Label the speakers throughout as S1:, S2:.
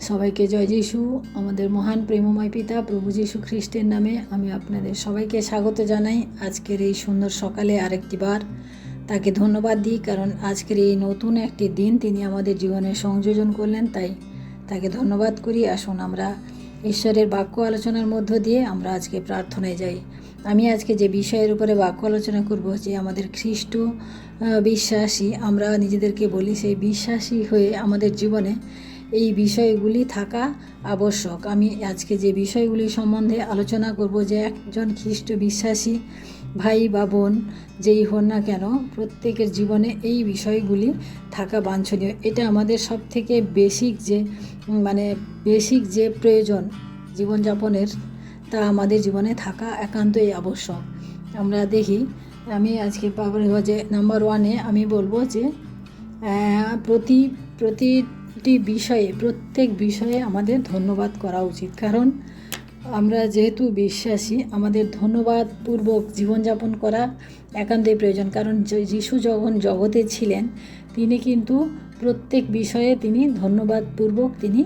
S1: সবাইকে জয় যিশু। আমাদের মহান প্রেমময় পিতা প্রভু যিশু খ্রিস্টের নামে আমি আপনাদের সবাইকে স্বাগত জানাই। আজকের এই সুন্দর সকালে আরেকটি বার তাকে ধন্যবাদ দিই, কারণ আজকের এই নতুন একটি দিন তিনি আমাদের জীবনে সংযোজন করলেন, তাই তাকে ধন্যবাদ করি। আসুন আমরা ঈশ্বরের বাক্য আলোচনার মধ্য দিয়ে আমরা আজকে প্রার্থনায় যাই। আমি আজকে যে বিষয়ের উপরে বাক্য আলোচনা করব, যে আমাদের খ্রিস্ট বিশ্বাসী আমরা নিজেদেরকে বলি, সেই বিশ্বাসী হয়ে আমাদের জীবনে এই বিষয়গুলি থাকা আবশ্যক। আমি আজকে যে বিষয়গুলি সম্বন্ধে আলোচনা করব, যে একজন খ্রিস্ট বিশ্বাসী ভাই বা বোন যেই হন না কেন, প্রত্যেকের জীবনে এই বিষয়গুলি থাকা বাঞ্ছনীয়। এটা আমাদের সব থেকে বেসিক যে প্রয়োজন জীবনযাপনের, তা আমাদের জীবনে থাকা একান্তই আবশ্যক। আমরা দেখি, আমি আজকে যে নাম্বার 1-এ আমি বলবো যে প্রত্যেক বিষয়ে আমাদের ধন্যবাদ করা উচিত। কারণ আমরা যেহেতু বিশ্বাসী, আমাদের ধন্যবাদপূর্বক জীবনযাপন করা একান্তই প্রয়োজন। কারণ যিশু যখন জগতে ছিলেন, তিনি কিন্তু প্রত্যেক বিষয়ে তিনি ধন্যবাদপূর্বক তিনি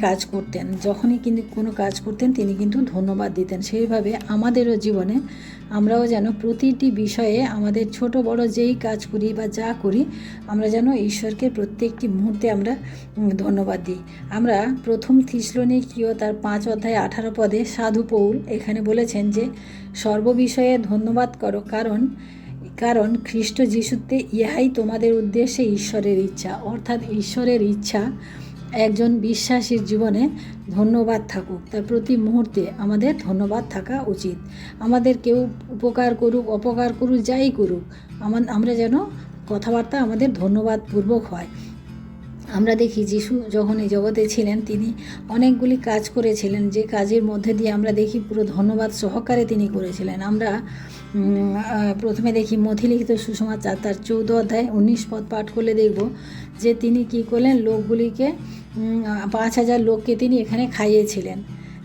S1: কাজ করতেন। যখনই কিন্তু কোনো কাজ করতেন তিনি কিন্তু ধন্যবাদ দিতেন। সেইভাবে আমাদেরও জীবনে আমরাও যেন প্রতিটি বিষয়ে আমাদের ছোট বড় যেই কাজ করি বা যা করি, আমরা যেন ঈশ্বরকে প্রত্যেকটি মুহূর্তে আমরা ধন্যবাদ দিই। আমরা প্রথম থিসলনিকীয় তার 5:18 সাধু পৌল এখানে বলেছেন যে সর্ববিষয়ে ধন্যবাদ করো, কারণ খ্রিস্ট যিশুতে ইহাই তোমাদের উদ্দেশ্যে ঈশ্বরের ইচ্ছা। অর্থাৎ ঈশ্বরের ইচ্ছা একজন বিশ্বাসীর জীবনে ধন্যবাদ থাকুক, তার প্রতি মুহূর্তে আমাদের ধন্যবাদ থাকা উচিত। আমাদের কেউ উপকার করুক অপকার করুক যাই করুক, আমরা যেন কথাবার্তা আমাদের ধন্যবাদপূর্বক হয়। আমরা দেখি যিশু যখন এই জগতে ছিলেন, তিনি অনেকগুলি কাজ করেছিলেন, যে কাজের মধ্যে দিয়ে আমরা দেখি পুরো ধন্যবাদ সহকারে তিনি করেছিলেন। আমরা প্রথমে দেখি মথিলিখিত সুসমাচার তার 14:19 পাঠ করলে দেখব যে তিনি কি করলেন, লোকগুলিকে 5,000 লোককে তিনি এখানে খাইয়েছিলেন।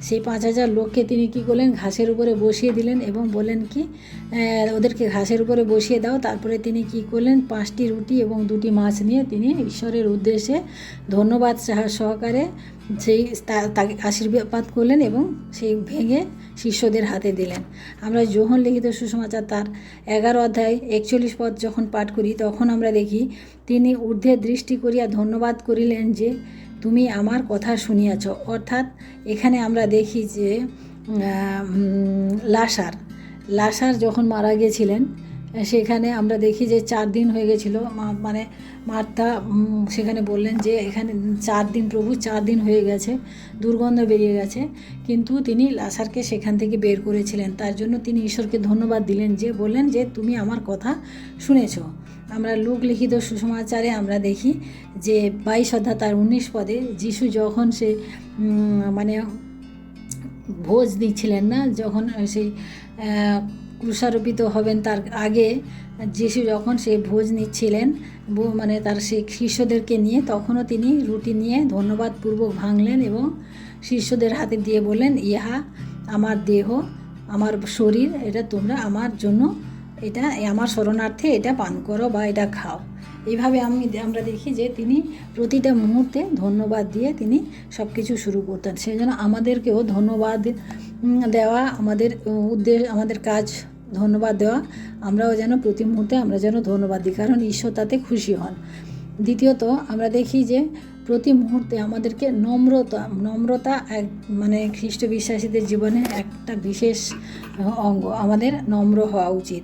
S1: সেই 5,000 লোককে তিনি কি করলেন, ঘাসের উপরে বসিয়ে দিলেন এবং বললেন কি ওদেরকে ঘাসের উপরে বসিয়ে দাও। তারপরে তিনি কি করলেন, 5টি রুটি এবং 2টি মাছ নিয়ে তিনি ঈশ্বরের উদ্দেশ্যে ধন্যবাদ সহকারে তাকে আশীর্বাদ করলেন এবং সেই ভেঙে শিষ্যদের হাতে দিলেন। আমরা যোহন লিখিত সুসমাচার তার 11:41 যখন পাঠ করি, তখন আমরা দেখি তিনি ঊর্ধ্বে দৃষ্টি করিয়া ধন্যবাদ করিলেন যে তুমি আমার কথা শুনিয়াছ। অর্থাৎ এখানে আমরা দেখি যে লাসার যখন মারা গেছিলেন, সেখানে আমরা দেখি যে 4 দিন হয়ে গেছিলো। মার্থা সেখানে বললেন যে এখানে 4 দিন প্রভু 4 দিন হয়ে গেছে, দুর্গন্ধ বেরিয়ে গেছে, কিন্তু তিনি লাসারকে সেখান থেকে বের করেছিলেন। তার জন্য তিনি ঈশ্বরকে ধন্যবাদ দিলেন, যে বললেন যে তুমি আমার কথা শুনেছ। আমরা লূক লিখিত সুসমাচারে আমরা দেখি যে 22 তার 19 যিশু যখন সে ভোজ দিচ্ছিলেন না, যখন সেই ক্রুশারোপিত হবেন তার আগে যিশু যখন সে ভোজ নিচ্ছিলেন তার সেই শিষ্যদেরকে নিয়ে, তখনও তিনি রুটি নিয়ে ধন্যবাদপূর্বক ভাঙলেন এবং শিষ্যদের হাতে দিয়ে বললেন, ইহা আমার দেহ, আমার শরীর, এটা তোমরা আমার জন্য, এটা আমার শরণার্থে এটা পান করো বা এটা খাও। এইভাবে আমরা দেখি যে তিনি প্রতিটা মুহূর্তে ধন্যবাদ দিয়ে তিনি সব কিছু শুরু করতেন। সেই জন্য আমাদেরকেও ধন্যবাদ দেওয়া আমাদের কাজ, ধন্যবাদ দেওয়া। আমরাও যেন প্রতি মুহূর্তে আমরা যেন ধন্যবাদ দিই, কারণ ঈশ্বর তাতে খুশি হন। দ্বিতীয়ত আমরা দেখি যে প্রতি মুহূর্তে আমাদেরকে নম্রতা খ্রিস্ট বিশ্বাসীদের জীবনে একটা বিশেষ অঙ্গ। আমাদের নম্র হওয়া উচিত।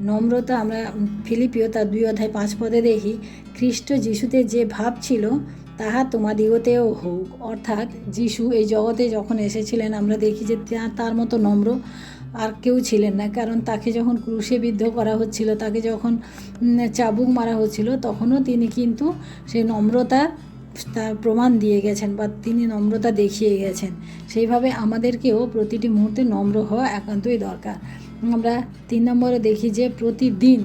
S1: নম্রতা আমরা ফিলিপিও তার 2:5 দেখি, খ্রিস্ট যিশুতে যে ভাব ছিল তাহা তোমাদিগতেও হোক। অর্থাৎ যিশু এই জগতে যখন এসেছিলেন, আমরা দেখি যে তার মতো নম্র আর কেউ ছিলেন না। কারণ তাকে যখন ক্রুশে বিদ্ধ করা হচ্ছিল, তাকে যখন চাবুক মারা হচ্ছিল, তখনও তিনি কিন্তু সেই নম্রতা তার প্রমাণ দিয়ে গেছেন বা তিনি নম্রতা দেখিয়ে গেছেন। সেইভাবে আমাদেরকেও প্রতিটি মুহূর্তে নম্র হওয়া একান্তই দরকার। আমরা 3 নম্বরে দেখি যে প্রতিদিন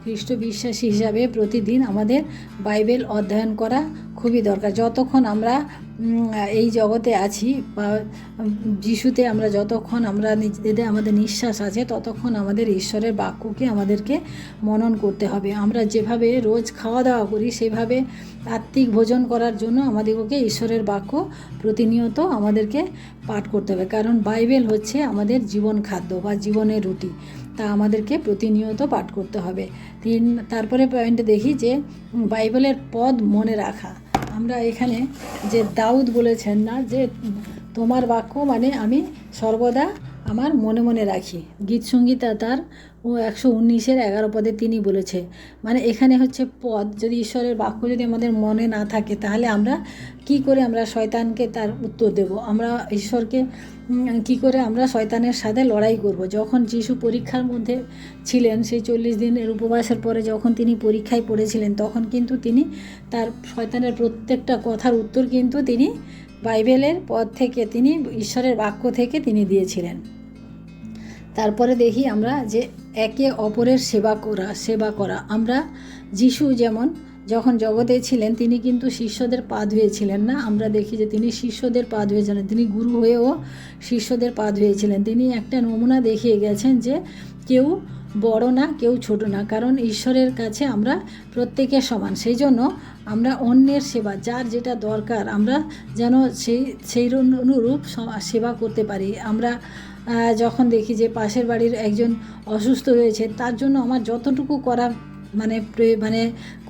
S1: খ্রিস্ট বিশ্বাসী হিসাবে প্রতিদিন আমাদের বাইবেল অধ্যয়ন করা খুবই দরকার। যতক্ষণ আমরা এই জগতে আছি বা যিশুতে আমরা যতক্ষণ আমরা নিজেদের আমাদের নিঃশ্বাস আছে ততক্ষণ আমাদের ঈশ্বরের বাক্যকে আমাদেরকে মনন করতে হবে। আমরা যেভাবে রোজ খাওয়া দাওয়া করি সেভাবে আত্মিক ভোজন করার জন্য আমাদেরকে ঈশ্বরের বাক্য প্রতিনিয়ত আমাদেরকে পাঠ করতে হবে, কারণ বাইবেল হচ্ছে আমাদের জীবন খাদ্য বা জীবনের রুটি, তা আমাদেরকে প্রতিনিয়ত পাঠ করতে হবে। তারপরে পয়েন্টে দেখি যে বাইবেলের পদ মনে রাখা। আমরা এখানে যে দাউদ বলেছেন না যে তোমার বাক্য মানে আমি সর্বদা আমার মনে মনে রাখি, গীতসংগীতা তার 119:11 পদে তিনি বলেছে। মানে এখানে হচ্ছে পদ, যদি ঈশ্বরের বাক্য যদি আমাদের মনে না থাকে তাহলে আমরা কি করে আমরা শয়তানকে তার উত্তর দেব, আমরা ঈশ্বরকে কি করে আমরা শয়তানের সাথে লড়াই করব। যখন যিশু পরীক্ষার মধ্যে ছিলেন, সেই 40 দিনের উপবাসের পরে যখন তিনি পরীক্ষায় পড়েছিলেন, তখন কিন্তু তিনি তার শয়তানের প্রত্যেকটা কথার উত্তর কিন্তু তিনি বাইবেলের পদ থেকে, তিনি ঈশ্বরের বাক্য থেকে তিনি দিয়েছিলেন। তারপরে দেখি আমরা যে একে অপরের সেবা করা। আমরা যিশু যেমন যখন জগতে ছিলেন তিনি কিন্তু শিষ্যদের পা ধুয়েছিলেন না, আমরা দেখি যে তিনি শিষ্যদের পা ধুয়েছিলেন, তিনি গুরু হয়েও শিষ্যদের পা ধুয়েছিলেন। তিনি একটা নমুনা দেখিয়ে গেছেন যে কেউ বড় না, কেউ ছোট না, কারণ ঈশ্বরের কাছে আমরা প্রত্যেকে সমান। সেই জন্য আমরা অন্যের সেবা, যার যেটা দরকার আমরা যেন সেই অনুরূপ সেবা করতে পারি। আমরা যখন দেখি যে পাশের বাড়ির একজন অসুস্থ হয়েছে, তার জন্য আমার যতটুকু করা মানে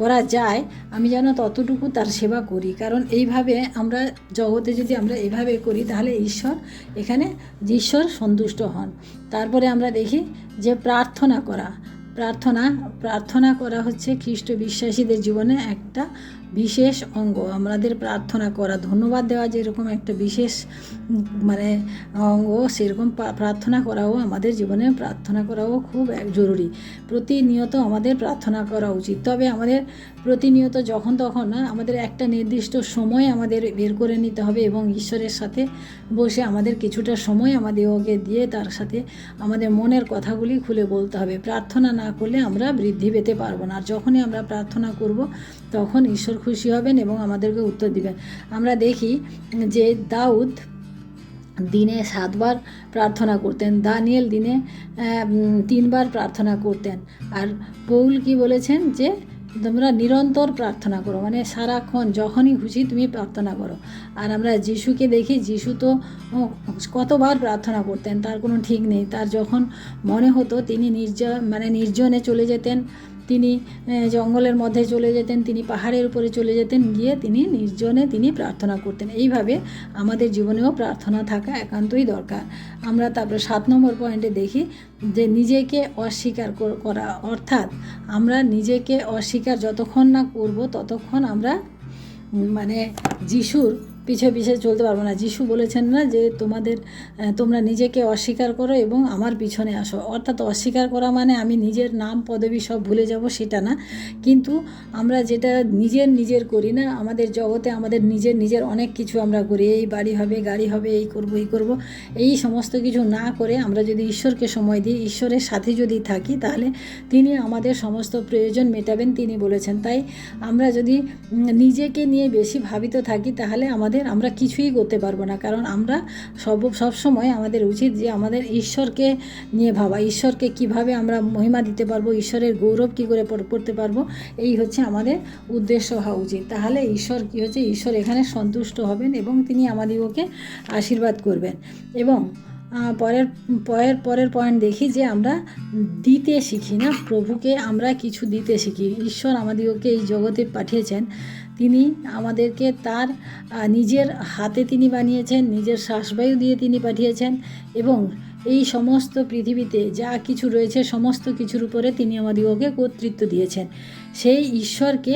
S1: করা যায় আমি যেন ততটুকু তার সেবা করি, কারণ এইভাবে আমরা জগতে যদি আমরা এইভাবে করি তাহলে ঈশ্বর সন্তুষ্ট হন। তারপরে আমরা দেখি যে প্রার্থনা করা হচ্ছে খ্রিস্ট বিশ্বাসীদের জীবনে একটা বিশেষ অঙ্গ। আমাদের প্রার্থনা করা, ধন্যবাদ দেওয়া যেরকম একটা বিশেষ অঙ্গ, সেরকম প্রার্থনা করাও আমাদের জীবনে প্রার্থনা করাও খুব জরুরি। প্রতিনিয়ত আমাদের প্রার্থনা করা উচিত, তবে আমাদের প্রতিনিয়ত যখন তখন না, আমাদের একটা নির্দিষ্ট সময় আমাদের বের করে নিতে হবে এবং ঈশ্বরের সাথে বসে আমাদের কিছুটা সময় আমাদেরকে দিয়ে তার সাথে আমাদের মনের কথাগুলি খুলে বলতে হবে। প্রার্থনা না করলে আমরা বৃদ্ধি পেতে পারবো না, আর যখনই আমরা প্রার্থনা করব তখন ঈশ্বর খুশি হবেন এবং আমাদেরকে উত্তর দিবেন। আমরা দেখি যে দাউদ দিনে 7 বার প্রার্থনা করতেন, দানিয়েল দিনে 3 বার প্রার্থনা করতেন, আর পৌল কি বলেছেন যে তোমরা নিরন্তর প্রার্থনা করো, মানে সারাক্ষণ যখনই খুশি তুমি প্রার্থনা করো। আর আমরা যিশুকে দেখি, যিশু তো কতবার প্রার্থনা করতেন তার কোনো ঠিক নেই। তার যখন মনে হতো তিনি নির্জনে চলে যেতেন, তিনি জঙ্গলের মধ্যে চলে যেতেন, তিনি পাহাড়ের উপরে চলে যেতেন, গিয়ে তিনি নির্জনে তিনি প্রার্থনা করতেন। এইভাবে আমাদের জীবনেও প্রার্থনা থাকা একান্তই দরকার। আমরা তারপরে 7 নম্বর পয়েন্টে দেখি যে নিজেকে অস্বীকার করা, অর্থাৎ আমরা নিজেকে অস্বীকার যতক্ষণ না করব ততক্ষণ আমরা যিশুর পিছে পিছে চলতে পারবো না। যিশু বলেছেন না যে তোমরা নিজেকে অস্বীকার করো এবং আমার পিছনে আসো, অর্থাৎ অস্বীকার করা মানে আমি নিজের নাম পদবি সব ভুলে যাব সেটা না, কিন্তু আমরা যেটা নিজের করি না, আমাদের জগতে আমাদের নিজের অনেক কিছু আমরা করি, এই বাড়ি হবে, গাড়ি হবে, এই করব, এই সমস্ত কিছু না করে আমরা যদি ঈশ্বরকে সময় দিই, ঈশ্বরের সাথে যদি থাকি, তাহলে তিনি আমাদের সমস্ত প্রয়োজন মেটাবেন, তিনি বলেছেন। তাই আমরা যদি নিজেকে নিয়ে বেশি ভাবিত থাকি তাহলে আমরা কিছুই করতে পারবো না, কারণ আমরা সব সময় আমাদের উচিত যে আমাদের ঈশ্বরকে নিয়ে ভাবা, ঈশ্বরকে কিভাবে আমরা মহিমা দিতে পারবো, ঈশ্বরের গৌরব কী করে করতে পারবো, এই হচ্ছে আমাদের উদ্দেশ্য হওয়া উচিত। তাহলে ঈশ্বর এখানে সন্তুষ্ট হবেন এবং তিনি আমাদেরকে আশীর্বাদ করবেন। এবং পরের পয়েন্ট দেখি যে আমরা দিতে শিখি না, প্রভুকে আমরা কিছু দিতে শিখি। ঈশ্বর আমাদেরকে এই জগতে পাঠিয়েছেন, তিনি আমাদেরকে তার নিজের হাতে তিনি বানিয়েছেন, নিজের শ্বাসবায়ু দিয়ে তিনি পাঠিয়েছেন এবং এই সমস্ত পৃথিবীতে যা কিছু রয়েছে সমস্ত কিছুর উপরে তিনি আমাদেরকে কর্তৃত্ব দিয়েছেন। সেই ঈশ্বরকে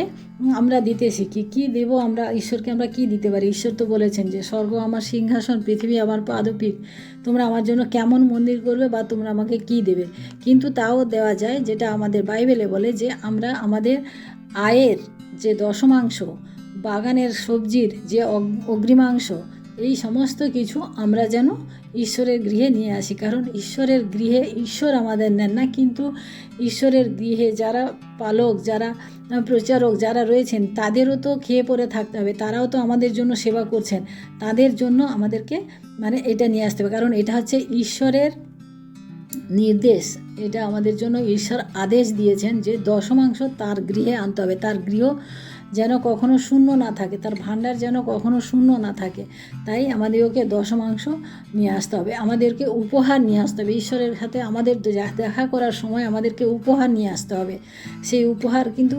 S1: আমরা দিতে শিখি। কি দেব আমরা ঈশ্বরকে, আমরা কি দিতে পারি? ঈশ্বর তো বলেছেন যে স্বর্গ আমার সিংহাসন, পৃথিবী আমার পাদপীঠ, তোমরা আমার জন্য কেমন মন্দির করবে বা তোমরা আমাকে কি দেবে। কিন্তু তাও দেওয়া যায়, যেটা আমাদের বাইবেলে বলে যে আমরা আমাদের আয়ের যে 10মাংশ, বাগানের সবজির যে অগ্রিমাংশ, এই সমস্ত কিছু আমরা যেন ঈশ্বরের গৃহে নিয়ে আসি। কারণ ঈশ্বরের গৃহে ঈশ্বর আমাদের নেন না, কিন্তু ঈশ্বরের গৃহে যারা পালক, যারা প্রচারক যারা রয়েছেন, তাদেরও তো খেয়ে পরে থাকতে হবে, তারাও তো আমাদের জন্য সেবা করছেন। তাদের জন্য আমাদেরকে এটা নিয়ে আসতে হবে, কারণ এটা হচ্ছে ঈশ্বরের নির্দেশ। এটা আমাদের জন্য ঈশ্বর আদেশ দিয়েছেন যে দশমাংশ তার গৃহে আনতে হবে। তার গৃহ যেন কখনো শূন্য না থাকে, তার ভাণ্ডার যেন কখনো শূন্য না থাকে। তাই আমাদেরকে দশমাংশ নিয়ে আসতে হবে, আমাদেরকে উপহার নিয়ে আসতে হবে। ঈশ্বরের সাথে আমাদের দেখা করার সময় আমাদেরকে উপহার নিয়ে আসতে হবে। সেই উপহার কিন্তু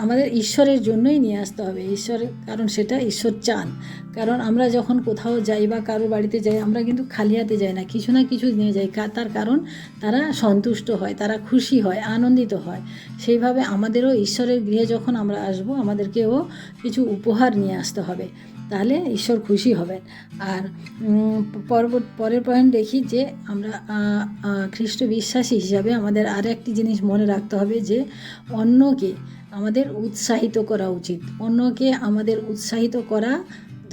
S1: আমাদের ঈশ্বরের জন্যই নিয়ে আসতে হবে, ঈশ্বরের, কারণ সেটা ঈশ্বর চান। কারণ আমরা যখন কোথাও যাই বা কারোর বাড়িতে যাই, আমরা কিন্তু খালি হাতে যাই না, কিছু না কিছু নিয়ে যাই। তার কারণ তারা সন্তুষ্ট হয়, তারা খুশি হয়, আনন্দিত হয়। সেইভাবে আমাদেরও ঈশ্বরের গৃহে যখন আমরা আসব, আমাদেরকেও কিছু উপহার নিয়ে আসতে হবে, তাহলে ঈশ্বর খুশি হবেন। আর পরের পয়েন্ট দেখি যে আমরা খ্রিস্ট বিশ্বাসী হিসাবে আমাদের আর একটি জিনিস মনে রাখতে হবে যে অন্যকে আমাদের উৎসাহিত করা উচিত। অন্যকে আমাদের উৎসাহিত করা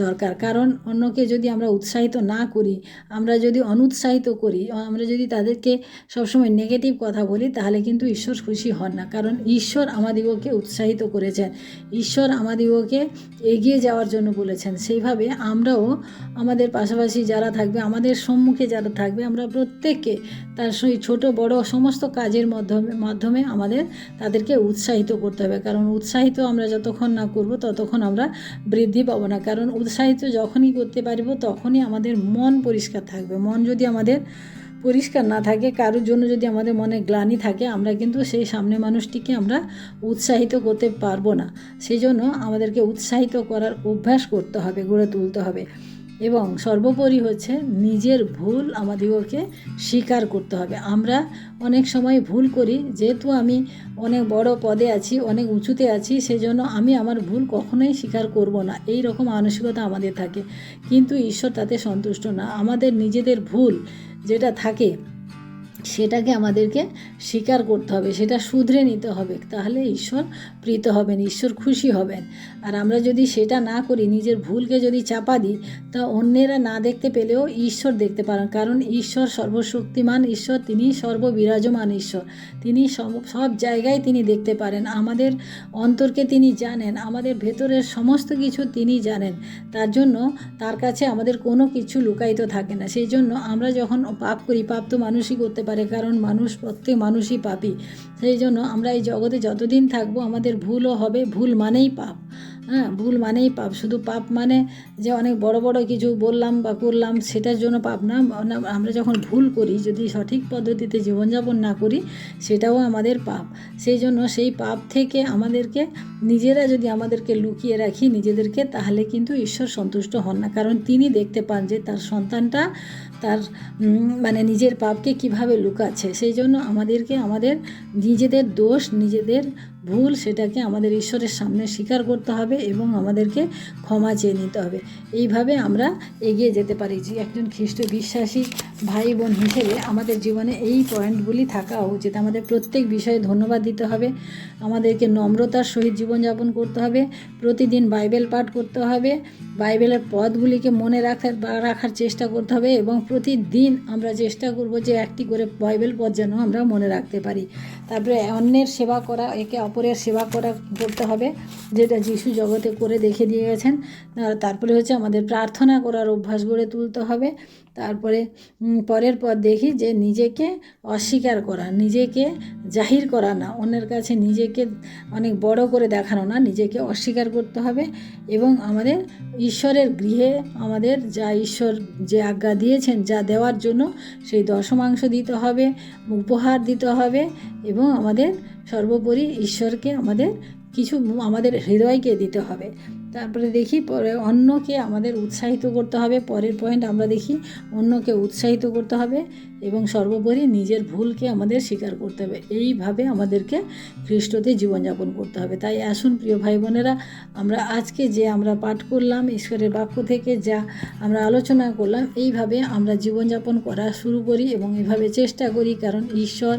S1: দরকার, কারণ অন্যকে যদি আমরা উৎসাহিত না করি, আমরা যদি অনুৎসাহিত করি, আমরা যদি তাদেরকে সবসময় নেগেটিভ কথা বলি, তাহলে কিন্তু ঈশ্বর খুশি হন না। কারণ ঈশ্বর আমাদিগকে উৎসাহিত করেছেন, ঈশ্বর আমাদিগকে এগিয়ে যাওয়ার জন্য বলেছেন। সেইভাবে আমরাও আমাদের পাশাপাশি যারা থাকবে, আমাদের সম্মুখে যারা থাকবে, আমরা প্রত্যেককে তার সেই ছোটো বড় সমস্ত কাজের মাধ্যমে আমাদের তাদেরকে উৎসাহিত করতে হবে। কারণ উৎসাহিত আমরা যতক্ষণ না করব, ততক্ষণ আমরা বৃদ্ধি পাবো না। কারণ উৎসাহিত যখনই করতে পারবো, তখনই আমাদের মন পরিষ্কার থাকবে। মন যদি আমাদের পরিষ্কার না থাকে, কারোর জন্য যদি আমাদের মনে গ্লানি থাকে, আমরা কিন্তু সেই সামনে মানুষটিকে আমরা উৎসাহিত করতে পারবো না। সেই জন্য আমাদেরকে উৎসাহিত করার অভ্যাস করতে হবে, গড়ে তুলতে হবে। এবং সর্বোপরি হচ্ছে নিজের ভুল আমাদেরকে স্বীকার করতে হবে। আমরা অনেক সময় ভুল করি, যেহেতু আমি অনেক বড় পদে আছি, অনেক উঁচুতে আছি, সেই জন্য আমি আমার ভুল কখনোই স্বীকার করব না, এই রকম মানসিকতা আমাদের থাকে। কিন্তু ঈশ্বর তাতে সন্তুষ্ট না। আমাদের নিজেদের ভুল যেটা থাকে, সেটাকে আমাদেরকে স্বীকার করতে হবে, সেটা শুধরে নিতে হবে, তাহলে ঈশ্বর প্রীত হবেন, ঈশ্বর খুশি হবেন। আর আমরা যদি সেটা না করি, নিজের ভুলকে যদি চাপা দিই, তা অন্যেরা না দেখতে পেলেও ঈশ্বর দেখতে পারেন। কারণ ঈশ্বর সর্বশক্তিমান ঈশ্বর, তিনি সর্ববিরাজমান ঈশ্বর, তিনি সব জায়গায় তিনি দেখতে পারেন। আমাদের অন্তরকে তিনি জানেন, আমাদের ভেতরের সমস্ত কিছু তিনি জানেন। তার জন্য তার কাছে আমাদের কোনো কিছু লুকায়িত থাকে না। সেই জন্য আমরা যখন পাপ করি, পাপ তো মানুষই করতে পারে, কারণ প্রত্যেক মানুষই পাপী। সেই জন্য আমরা এই জগতে যতদিন থাকবো, আমাদের ভুলও হবে। ভুল মানেই পাপ, ভুল মানেই পাপ। শুধু পাপ মানে যে অনেক বড় বড় কিছু বললাম বা করলাম, সেটার জন্য পাপ না। আমরা যখন ভুল করি, যদি সঠিক পদ্ধতিতে জীবনযাপন না করি, সেটাও আমাদের পাপ। সেই জন্য সেই পাপ থেকে আমাদেরকে নিজেরা যদি আমাদেরকে লুকিয়ে রাখি নিজেদেরকে, তাহলে কিন্তু ঈশ্বর সন্তুষ্ট হন না। কারণ তিনি দেখতে পান যে তার সন্তানটা তার নিজের পাপকে কিভাবে লুকাচ্ছে। সেই জন্য আমাদেরকে আমাদের নিজেদের দোষ, নিজেদের ভুল, সেটাকে আমাদের ঈশ্বরের সামনে স্বীকার করতে হবে এবং আমাদেরকে ক্ষমা চেয়ে নিতে হবে। এইভাবে আমরা এগিয়ে যেতে পারি। যে একজন খ্রিস্ট বিশ্বাসী ভাই বোন হিসেবে আমাদের জীবনে এই পয়েন্টগুলি থাকা উচিত। আমাদের প্রত্যেক বিষয়ে ধন্যবাদ দিতে হবে, আমাদেরকে নম্রতার সহিত জীবনযাপন করতে হবে, প্রতিদিন বাইবেল পাঠ করতে হবে, বাইবেলের পদগুলিকে মনে রাখার চেষ্টা করতে হবে, এবং প্রতিদিন আমরা চেষ্টা করব যে একটি করে বাইবেল পদ যেন আমরা মনে রাখতে পারি। তারপরে অন্যের সেবা করা, একে অপরের সেবা করতে হবে, যেটা যিশু জগতে করে দেখে দিয়ে গেছেন। তারপরে হচ্ছে আমাদের প্রার্থনা করার অভ্যাস গড়ে তুলতে হবে। তারপরে পরের পর দেখি যে নিজেকে অস্বীকার করা, নিজেকে জাহির করা না, অন্যের কাছে নিজেকে অনেক বড় করে দেখানো না, নিজেকে অস্বীকার করতে হবে। এবং আমাদের ঈশ্বরের গৃহে আমাদের যা ঈশ্বর যে আজ্ঞা দিয়েছেন, যা দেওয়ার জন্য, সেই দশমাংশ দিতে হবে, উপহার দিতে হবে, এবং আমাদের সর্বোপরি ঈশ্বরকে আমাদের হৃদয়কে দিতে হবে। তারপরে দেখি পরে অন্যকে আমাদের উৎসাহিত করতে হবে। পরের পয়েন্ট আমরা দেখি অন্যকে উৎসাহিত করতে হবে এবং সর্বোপরি নিজের ভুলকে আমাদের স্বীকার করতে হবে। এইভাবে আমাদেরকে খ্রিস্টতে জীবনযাপন করতে হবে। তাই আসুন প্রিয় ভাই বোনেরা, আমরা আজকে যে আমরা পাঠ করলাম ঈশ্বরের বাক্য থেকে যা আমরা আলোচনা করলাম, এইভাবে আমরা জীবনযাপন করা শুরু করি এবং এভাবে চেষ্টা করি, কারণ ঈশ্বর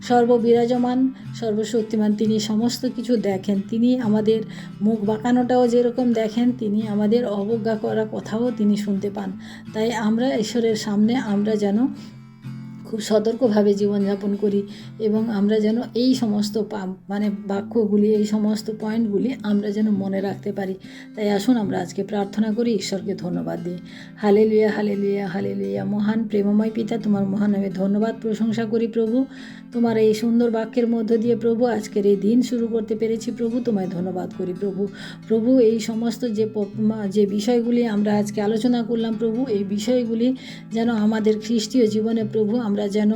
S1: সর্ববিরাজমান, সর্বশক্তিমান, তিনি সমস্ত কিছু দেখেন। তিনি আমাদের মুখ বাঁকানোটাও যেরকম দেখেন, তিনি আমাদের অবজ্ঞা করা কথাও তিনি শুনতে পান। তাই আমরা ঈশ্বরের সামনে আমরা যেন খুব সতর্কভাবে জীবনযাপন করি এবং আমরা যেন এই সমস্ত বাক্যগুলি, এই সমস্ত পয়েন্টগুলি আমরা যেন মনে রাখতে পারি। তাই আসুন আমরা আজকে প্রার্থনা করি, ঈশ্বরকে ধন্যবাদ দিই। Hallelujah, hallelujah, hallelujah. মহান প্রেমময় পিতা, তোমার মহান নামে ধন্যবাদ প্রশংসা করি প্রভু। তোমার এই সুন্দর বাক্যের মধ্য দিয়ে প্রভু আজকের এই দিন শুরু করতে পেরেছি প্রভু, তোমায় ধন্যবাদ করি প্রভু। প্রভু, এই সমস্ত যে বিষয়গুলি আমরা আজকে আলোচনা করলাম প্রভু, এই বিষয়গুলি যেন আমাদের খ্রিস্টীয় জীবনে প্রভু আমরা যেন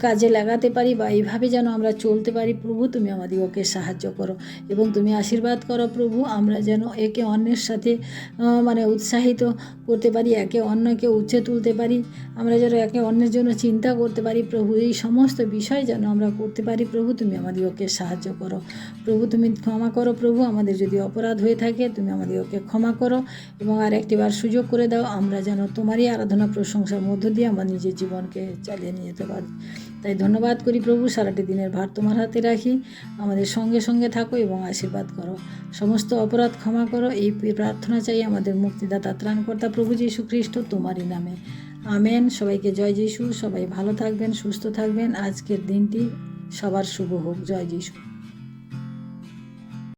S1: কাজে লাগাতে পারি বা এইভাবে যেন আমরা চলতে পারি প্রভু। তুমি আমাদেরকে সাহায্য করো এবং তুমি আশীর্বাদ করো প্রভু। আমরা যেন একে অন্যের সাথে উৎসাহিত করতে পারি, একে অন্যকে উচ্চে তুলতে পারি, আমরা যেন একে অন্যের জন্য চিন্তা করতে পারি প্রভু। এই সমস্ত বিষয় যেন আমরা করতে পারি প্রভু, তুমি আমাদেরকে সাহায্য করো প্রভু। তুমি ক্ষমা করো প্রভু, আমাদের যদি অপরাধ হয়ে থাকে তুমি আমাদেরকে ক্ষমা করো এবং আর একটিবার সুযোগ করে দাও, আমরা যেন তোমারই আরাধনা প্রশংসার মধ্য দিয়ে আমার নিজের জীবনকে চালিয়ে নিয়ে যেতে পারি। তাই ধন্যবাদ করি প্রভু। সারাটি দিনের ভার তোমার হাতে রাখি, আমাদের সঙ্গে সঙ্গে থাকো এবং আশীর্বাদ করো, সমস্ত অপরাধ ক্ষমা করো। এই প্রার্থনা চাই আমাদের মুক্তিদাতা ত্রাণকর্তা প্রভু যীশু খ্রিস্ট তোমারই নামে, আমেন। সবাইকে জয় যীশু। সবাই ভালো থাকবেন, সুস্থ থাকবেন। আজকের দিনটি সবার শুভ হোক। জয় যীশু।